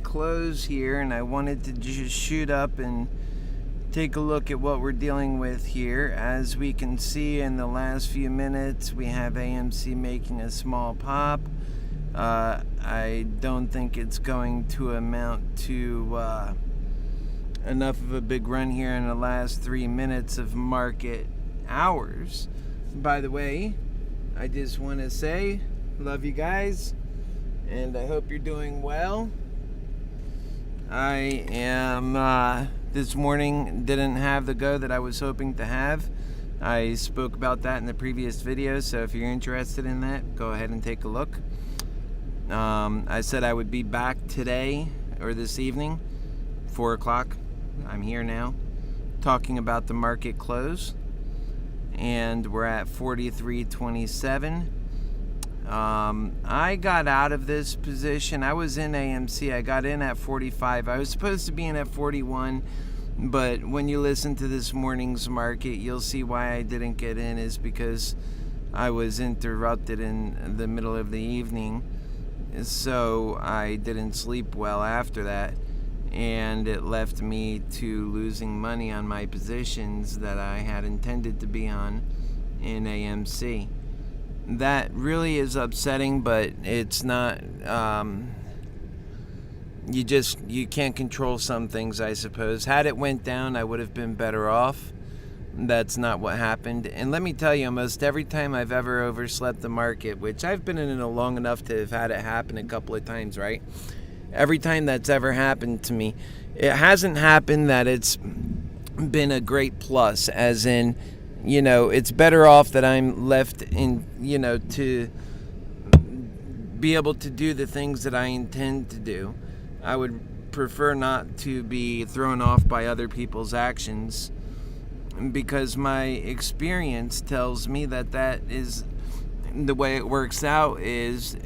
Close here, and I wanted to just shoot up and take a look at what we're dealing with here. As we can see in the last few minutes, we have AMC making a small pop. I don't think it's going to amount to enough of a big run here in the last 3 minutes of market hours. By the way, I just want to say love you guys, and I hope you're doing well. I am this morning didn't have the go that I was hoping to have. I spoke about that in the previous video, so if you're interested in that, go ahead and take a look. I said I would be back today or this evening, 4 o'clock. I'm here now, talking about the market close, and we're at 43.27. I got out of this position. I was in AMC. I got in at 45. I was supposed to be in at 41, but when you listen to this morning's market, you'll see why I didn't get in is because I was interrupted in the middle of the evening, so I didn't sleep well after that, and it left me to losing money on my positions that I had intended to be on in AMC. That really is upsetting, but it's not, you can't control some things, I suppose. Had it went down, I would have been better off. That's not what happened. And let me tell you, almost every time I've ever overslept the market, which I've been in it long enough to have had it happen a couple of times, right? Every time that's ever happened to me, it hasn't happened that it's been a great plus, as in, you know, it's better off that I'm left in, you know, to be able to do the things that I intend to do. I would prefer not to be thrown off by other people's actions, because my experience tells me that that is the way it works out. Is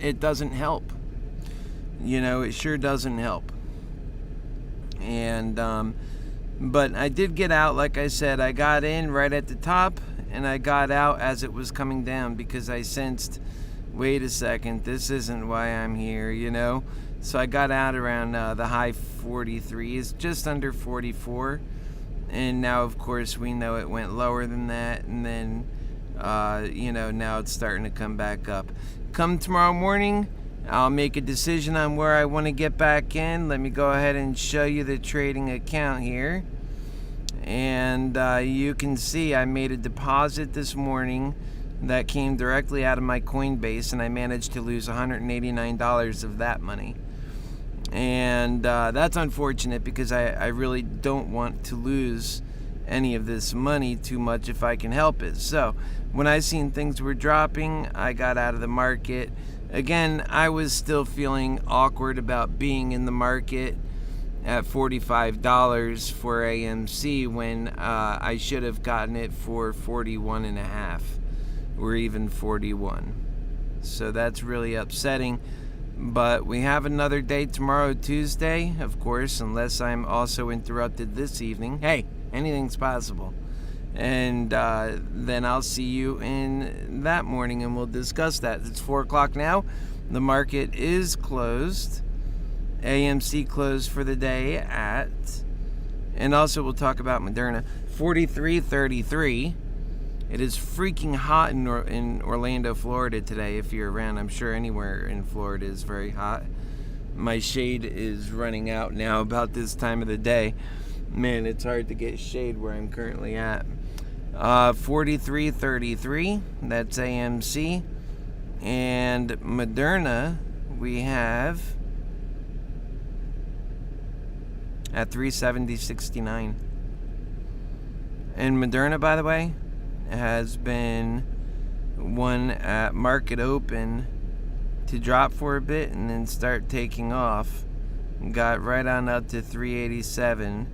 it doesn't help. You know, it sure doesn't help. And but I did get out. Like I said, I got in right at the top, and I got out as it was coming down, because I sensed, wait a second, this isn't why I'm here, you know? So I got out around the high 43s, just under 44. And now, of course, we know it went lower than that. And then, you know, now it's starting to come back up. Come tomorrow morning, I'll make a decision on where I want to get back in. Let me go ahead and show you the trading account here. And you can see I made a deposit this morning that came directly out of my Coinbase, and I managed to lose $189 of that money. And that's unfortunate, because I really don't want to lose any of this money too much if I can help it. So when I seen things were dropping, I got out of the market. Again, I was still feeling awkward about being in the market at $45 for AMC when I should have gotten it for 41.5 or even 41. So that's really upsetting. But we have another day tomorrow, Tuesday, of course, unless I'm also interrupted this evening. Hey, anything's possible. And then I'll see you in that morning, and we'll discuss that. It's 4 o'clock now. The market is closed. AMC closed for the day at, and also we'll talk about Moderna, 43.33. It is freaking hot in Orlando, Florida today. If you're around, I'm sure anywhere in Florida is very hot. My shade is running out now about this time of the day. Man, it's hard to get shade where I'm currently at. 43.33, that's AMC. And Moderna, we have at 370.69. And Moderna, by the way, has been one at market open to drop for a bit and then start taking off. Got right on up to 387,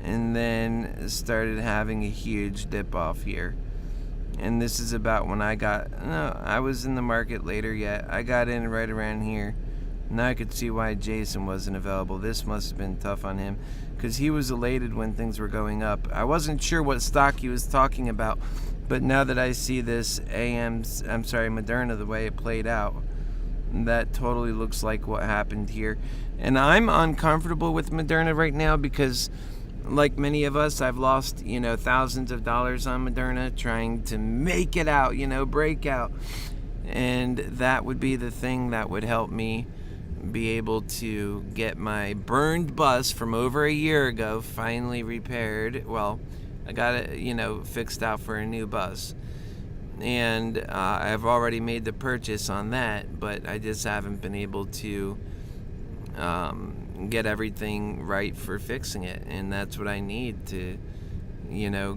and then started having a huge dip off here. And this is about when I was in the market later yet. I got in right around here. Now I could see why Jason wasn't available. This must have been tough on him, because he was elated when things were going up. I wasn't sure what stock he was talking about, but now that I see this Moderna, the way it played out, That totally looks like what happened here. And I'm uncomfortable with Moderna right now because, like many of us, I've lost, thousands of dollars on Moderna trying to make it out, break out. And that would be the thing that would help me be able to get my burned bus from over a year ago finally repaired. Well, I got it, fixed out for a new bus. And I've already made the purchase on that, but I just haven't been able to get everything right for fixing it. And that's what I need to,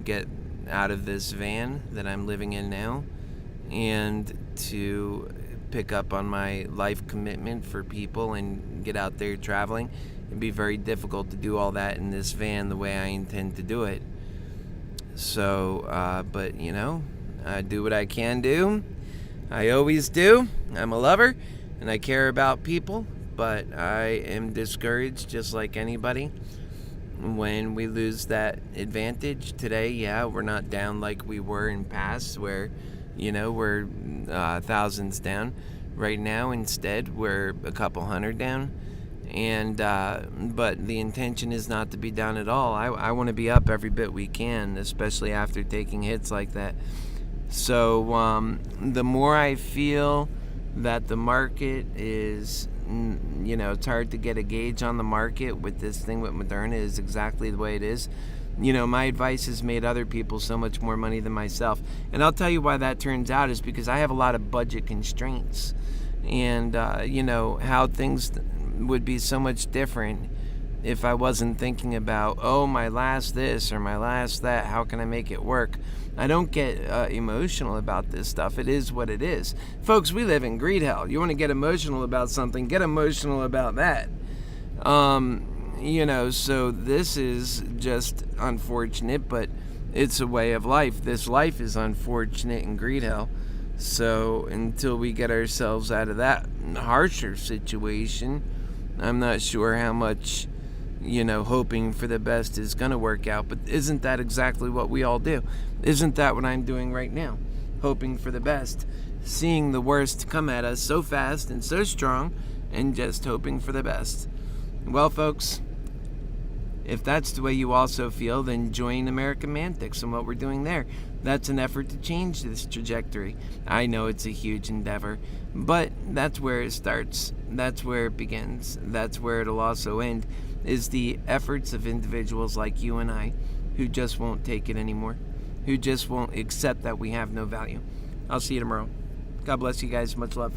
get out of this van that I'm living in now and to pick up on my life commitment for people and get out there traveling. It'd be very difficult to do all that in this van the way I intend to do it. So, but I do what I can do. I always do. I'm a lover and I care about people, but I am discouraged just like anybody when we lose that advantage. Today, yeah, we're not down like we were in past where, we're thousands down. Right now, instead, we're a couple hundred down. And but the intention is not to be down at all. I want to be up every bit we can, especially after taking hits like that. So the more I feel that the market is, it's hard to get a gauge on the market with this thing with Moderna is exactly the way it is. My advice has made other people so much more money than myself. And I'll tell you why that turns out is because I have a lot of budget constraints. And, how things would be so much different if I wasn't thinking about, my last this or my last that, how can I make it work? I don't get emotional about this stuff. It is what it is. Folks, we live in greed hell. You want to get emotional about something, get emotional about that. So this is just unfortunate, but it's a way of life. This life is unfortunate in greed hell. So until we get ourselves out of that harsher situation, I'm not sure how much, hoping for the best is going to work out. But isn't that exactly what we all do? Isn't that what I'm doing right now? Hoping for the best, seeing the worst come at us so fast and so strong, and just hoping for the best. Well, folks, if that's the way you also feel, then join MoneyMantics and what we're doing there. That's an effort to change this trajectory. I know it's a huge endeavor, but that's where it starts. That's where it begins. That's where it'll also end, is the efforts of individuals like you and I who just won't take it anymore, who just won't accept that we have no value. I'll see you tomorrow. God bless you guys. Much love.